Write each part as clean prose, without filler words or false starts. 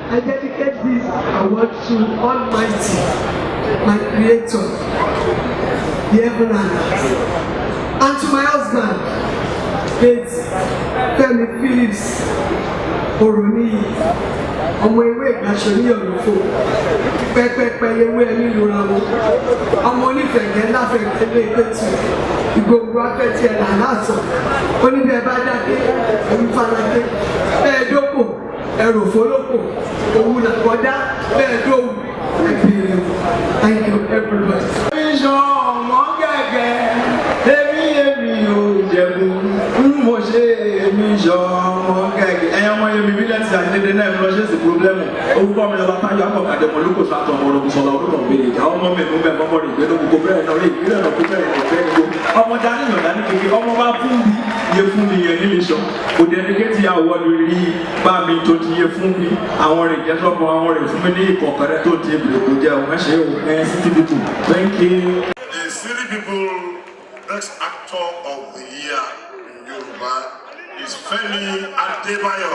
I dedicate this award to Almighty, my Creator, the heaven and earth, and to my husband, Femi Phillips Oroni, ọmọ ewé ìgbàṣọ ní Yorùbá, pẹ́pẹ́pẹ́ ewé ẹni lóra wọn, ọmọ onífẹ̀kẹ́ láfẹ̀kẹ́ lé ìpẹ́tù, ìgbòho afẹ́tì ẹ̀là lásán, oníbẹ̀ bá dáké, ẹ̀mí faradé, bẹ́ẹ̀ dókò, ẹ̀rù fọlọ́pọ̀, òun làkọ́dá, bẹ́ẹ̀ dóhùn, ẹ̀bìrì. Thank you everybody. Ìṣọ́ ọmọ gẹ́gẹ́, èmi ò jẹ̀bù, mo ṣe èmi ṣọ́ ọmọ gẹ́gẹ́. Ẹ̀yin ọmọ yẹn mi bílẹ̀ ti àdédé náà ń lọ ṣe sí pírọ́blẹ́mù. Orúkọ mi lọ́ba Táyọ̀ Àmọ̀kàdé mọ̀ lóko sàtọ̀ ọmọ ológun sọ̀rọ̀ olóko gbèrè. Àwọn ọmọ mi mú bẹ́ẹ̀ mọ́mọ́ rè gbé lóko kó bẹ́ẹ̀ náà rí ìpínlẹ̀ náà kó bẹ́ẹ̀ ní ìfẹ́ nígbó. Ọmọ dání yàn dání kékeré, ọmọ bá fún mi yẹ fún mi yẹn nílé sọ. Òde ẹni kéjì àwọ̀dù rí bá mi tó ti yẹ fún mi. Àwọn rè jẹ́ sọ́kọ̀ àwọn rè fún mi ní ìkọ̀kọ̀rẹ́ tó ti èbìrì kò jẹ́ òun ẹ̀ṣẹ̀ òun ẹ̀ City people. Thank you. The City People Best Actor of the Year in Yoruba is Femi Adebayo.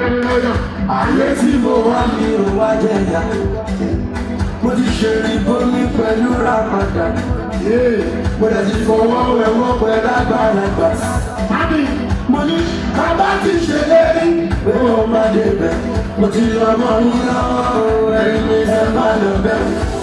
Ayé tí mo wá mi ò wá jẹ̀yà, mo ti ṣe ìbomi pẹ̀lú ràpàdà, mo lè ti fọwọ́ wẹ̀wọ́ pẹ̀lú àgbàlagbà. Mo ní bàbá ti ṣe lérí pé ó máa débẹ̀, mo ti lọ́mọ yín lọ́wọ́ ẹ̀yin ní ẹ má lọ bẹ́ẹ̀.